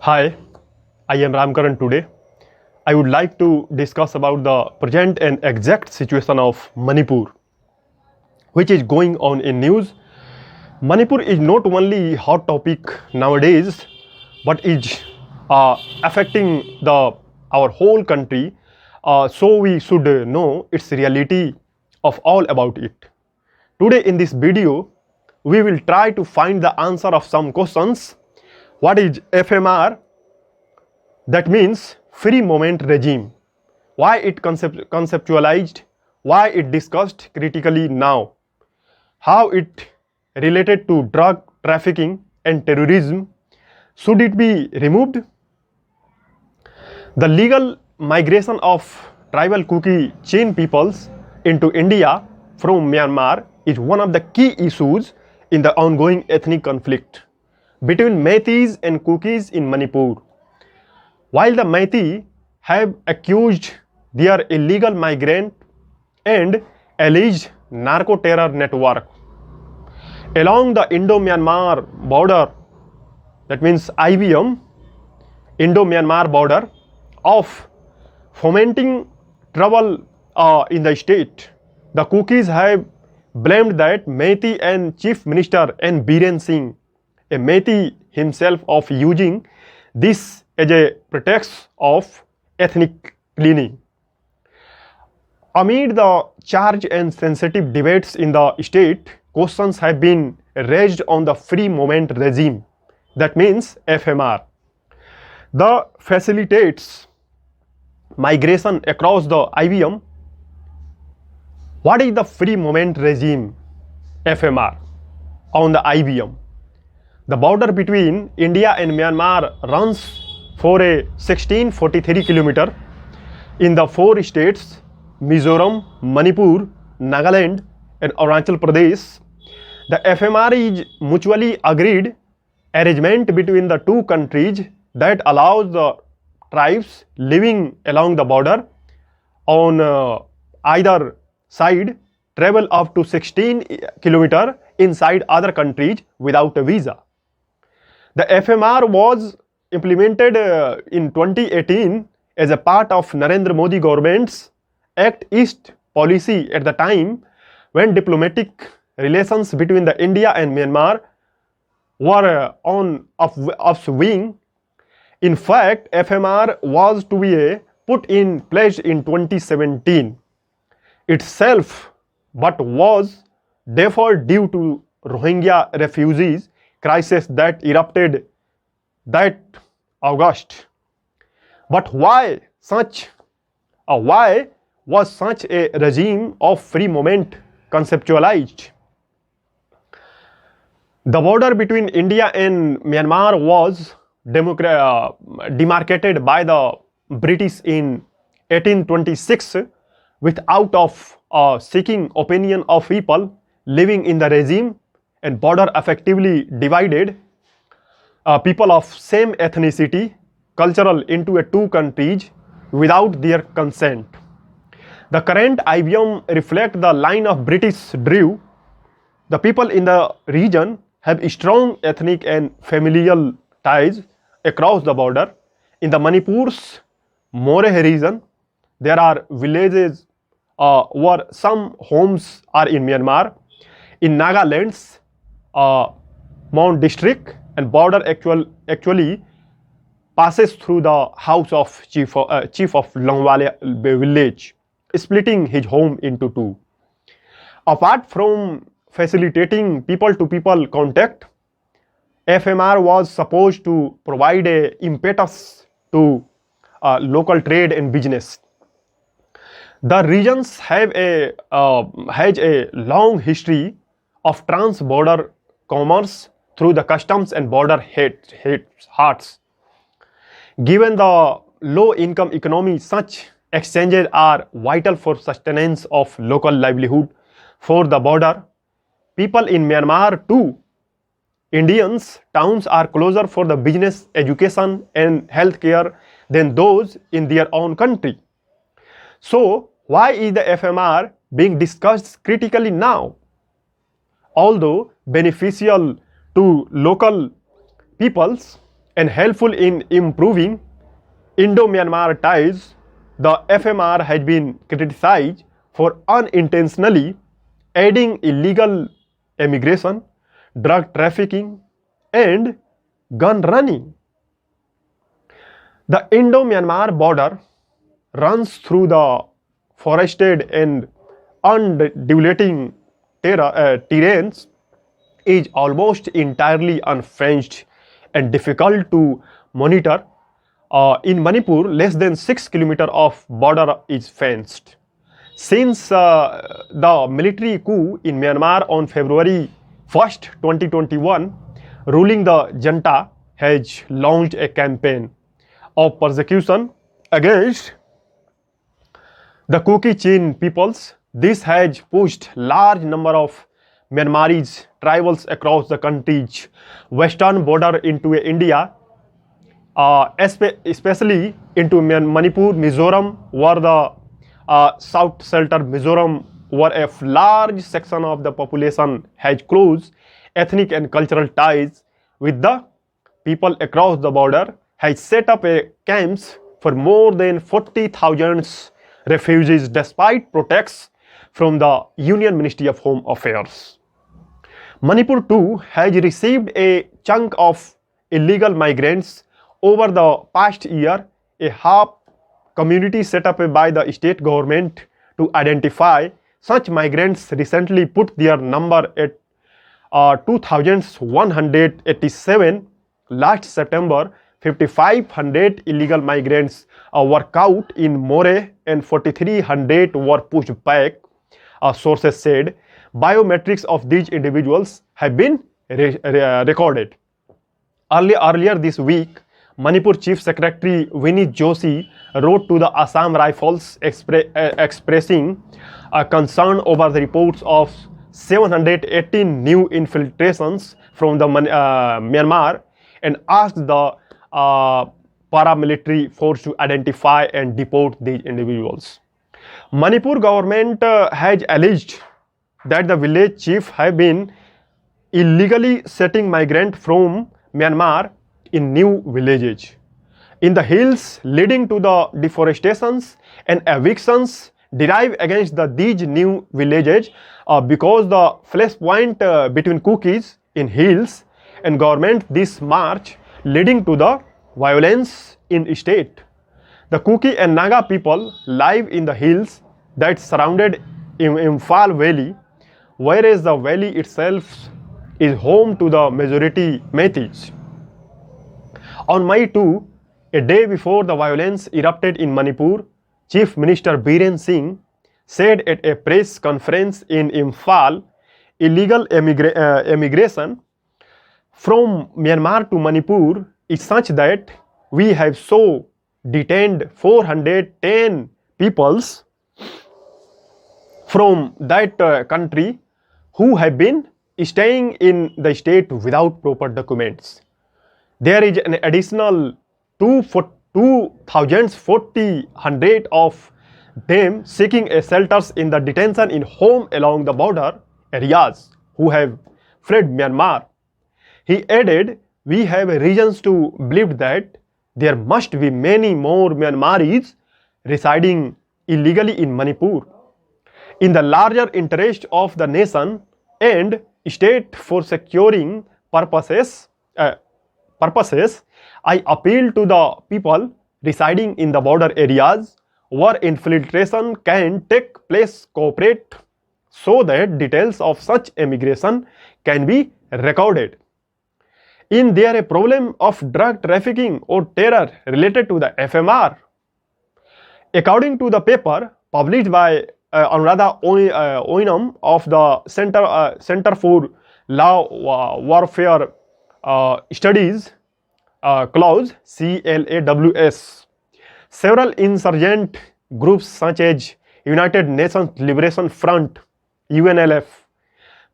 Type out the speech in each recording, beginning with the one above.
Hi, I am Ramkaran today. I would like to discuss about the present and exact situation of Manipur, which is going on in news. Manipur is not only hot topic nowadays, but is affecting our whole country. So we should know its reality of all about it. Today in this video, we will try to find the answer of some questions. What is FMR? That means free movement regime. Why it conceptualized, why it discussed critically now, how it related to drug trafficking and terrorism, should it be removed? The legal migration of tribal Kuki Chin peoples into India from Myanmar is one of the key issues in the ongoing ethnic conflict between Meiteis and Kukis in Manipur. While the Meitei have accused their illegal migrant and alleged narco-terror network along the Indo-Myanmar border, that means IBM, Indo-Myanmar border, of fomenting trouble in the state, the Kukis have blamed that Meitei and Chief Minister N. Biren Singh, a Meitei himself, of using this as a pretext of ethnic cleaning. Amid the charged and sensitive debates in the state, questions have been raised on the free movement regime, that means FMR. The facilitates migration across the IBM. What is the free movement regime, FMR, on the IBM? The border between India and Myanmar runs for a 1643 kilometer in the four states Mizoram, Manipur, Nagaland and Arunachal Pradesh. The FMR is mutually agreed arrangement between the two countries that allows the tribes living along the border on either side travel up to 16 kilometer inside other countries without a visa. The FMR was implemented in 2018 as a part of Narendra Modi government's Act East policy at the time when diplomatic relations between the India and Myanmar were on upswing. In fact, FMR was to be put in place in 2017 itself, but was deferred due to Rohingya refugees crisis that erupted that August. But why was such a regime of free movement conceptualized? The border between India and Myanmar was demarcated by the British in 1826 without of seeking opinion of people living in the regime, and border effectively divided people of same ethnicity, cultural into two countries without their consent. The current IBM reflect the line of British drew. The people in the region have strong ethnic and familial ties across the border. In the Manipur's More region, there are villages where some homes are in Myanmar. In Nagaland's Mount district, and border actually passes through the house of chief of Longwale village, splitting his home into two. Apart from facilitating people-to-people contact, FMR was supposed to provide a impetus to local trade and business. The regions has a long history of trans-border commerce through the customs and border hearts. Given the low-income economy, such exchanges are vital for sustenance of local livelihood. For the border people in Myanmar too, Indians' towns are closer for the business, education and healthcare than those in their own country. So why is the FMR being discussed critically now? Although beneficial to local peoples, and helpful in improving Indo-Myanmar ties, the FMR has been criticized for unintentionally aiding illegal immigration, drug trafficking, and gun running. The Indo-Myanmar border runs through the forested and undulating terrains, is almost entirely unfenced and difficult to monitor. In Manipur, less than 6 kilometers of border is fenced. Since the military coup in Myanmar on February 1st, 2021, ruling the junta has launched a campaign of persecution against the Kuki Chin peoples. This has pushed large number of Myanmaris tribals across the country's western border into India, especially into Manipur, Mizoram, where the South Shelter Mizoram, where a large section of the population has close ethnic and cultural ties with the people across the border, has set up a camps for more than 40,000 refugees despite protests from the Union Ministry of Home Affairs. Manipur too has received a chunk of illegal migrants over the past year. A half community set up by the state government to identify such migrants recently put their number at 2,187. Last September, 5,500 illegal migrants were caught in More and 4,300 were pushed back, sources said. Biometrics of these individuals have been recorded. Earlier this week, Manipur Chief Secretary Vinit Joshi wrote to the Assam Rifles expressing concern over the reports of 718 new infiltrations from the Myanmar, and asked the paramilitary force to identify and deport these individuals. Manipur government has alleged that the village chief have been illegally setting migrants from Myanmar in new villages. In the hills leading to the deforestations and evictions derive against these new villages because the flashpoint between Kukis in hills and government this March leading to the violence in state. The Kuki and Naga people live in the hills that surrounded Imphal Valley, whereas the valley itself is home to the majority Metis. On May 2, a day before the violence erupted in Manipur, Chief Minister Biren Singh said at a press conference in Imphal, illegal immigration from Myanmar to Manipur is such that we have so detained 410 peoples from that country who have been staying in the state without proper documents. There is an additional 2,400 of them seeking a shelters in the detention in home along the border areas who have fled Myanmar. He added, we have reasons to believe that there must be many more Myanmaris residing illegally in Manipur. In the larger interest of the nation and state for securing purposes, I appeal to the people residing in the border areas where infiltration can take place cooperate so that details of such immigration can be recorded. Is there a problem of drug trafficking or terror related to the FMR? According to the paper published by Anuradha Oinam of the Center for Law Warfare Studies, CLAWS, CLAWS, several insurgent groups such as United Nations Liberation Front, UNLF,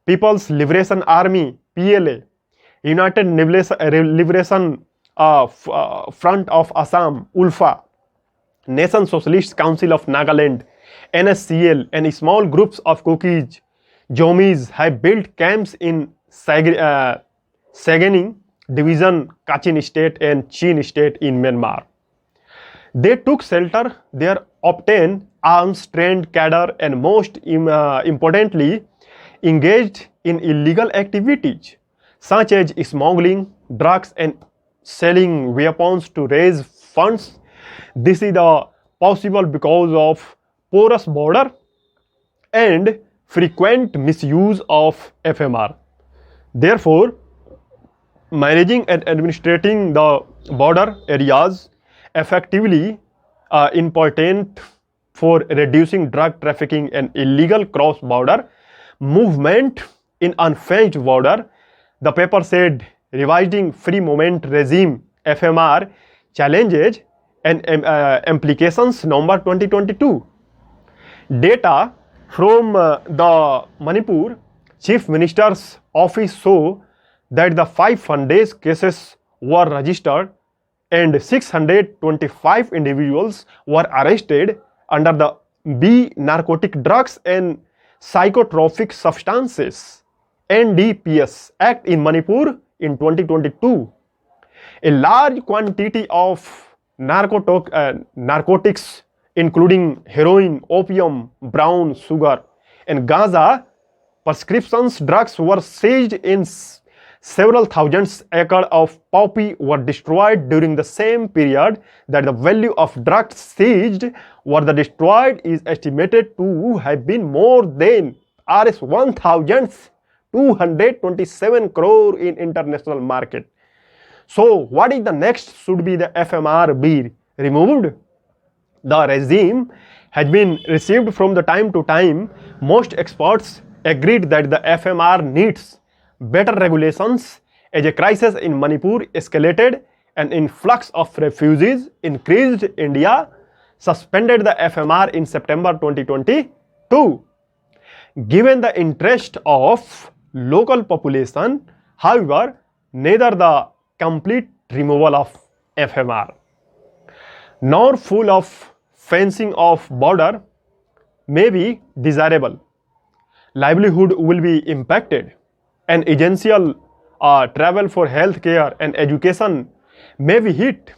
People's Liberation Army, PLA, United Liberation Front of Assam, ULFA, Nation Socialist Council of Nagaland, NSCL, and small groups of Kukis, Jomis have built camps in Saganing, Division Kachin State and Chin State in Myanmar. They took shelter there, obtained arms, trained cadre, and most importantly, engaged in illegal activities such as smuggling, drugs, and selling weapons to raise funds. This is possible because of porous border and frequent misuse of FMR. Therefore, managing and administrating the border areas effectively important for reducing drug trafficking and illegal cross-border movement in unfenced border. The paper said revising free movement regime FMR challenges and implications November 2022. Data from the Manipur Chief Minister's office show that the 500 cases were registered and 625 individuals were arrested under the B Narcotic Drugs and Psychotropic Substances NDPS Act in Manipur in 2022. A large quantity of narcotics including heroin, opium, brown sugar, and gaza prescriptions drugs were seized in several thousands acres of poppy were destroyed during the same period. That the value of drugs seized were destroyed is estimated to have been more than Rs 1,227 crore in international market. So what is the next? Should be the FMR be removed? The regime has been received from the time to time. Most experts agreed that the FMR needs better regulations as a crisis in Manipur escalated and influx of refugees increased. India suspended the FMR in September 2022. Given the interest of local population, however, neither the complete removal of FMR nor full of fencing of border may be desirable. Livelihood will be impacted and essential travel for healthcare and education may be hit.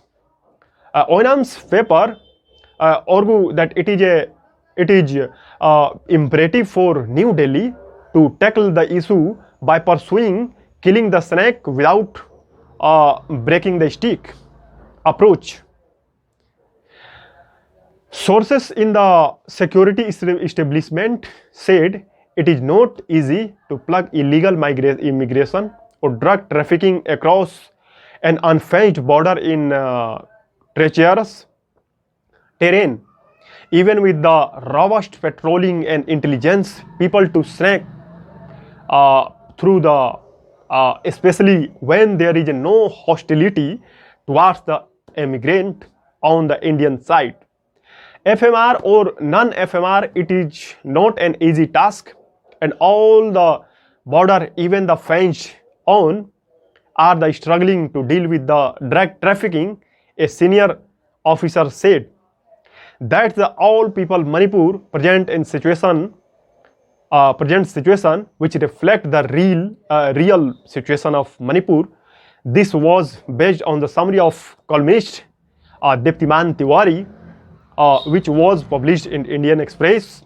Oinam's paper argue that it is imperative for New Delhi to tackle the issue by pursuing killing the snake without breaking the stick approach. Sources in the security establishment said it is not easy to plug illegal immigration or drug trafficking across an unfenced border in treacherous terrain. Even with the robust patrolling and intelligence, people to sneak through the, especially when there is no hostility towards the immigrant on the Indian side. FMR or non-FMR, it is not an easy task, and all the border, even the French on, are the struggling to deal with the drug trafficking. A senior officer said that the all people Manipur present situation which reflect the real situation of Manipur. This was based on the summary of columnist Diptiman Tiwari, which was published in Indian Express.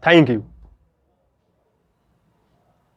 Thank you.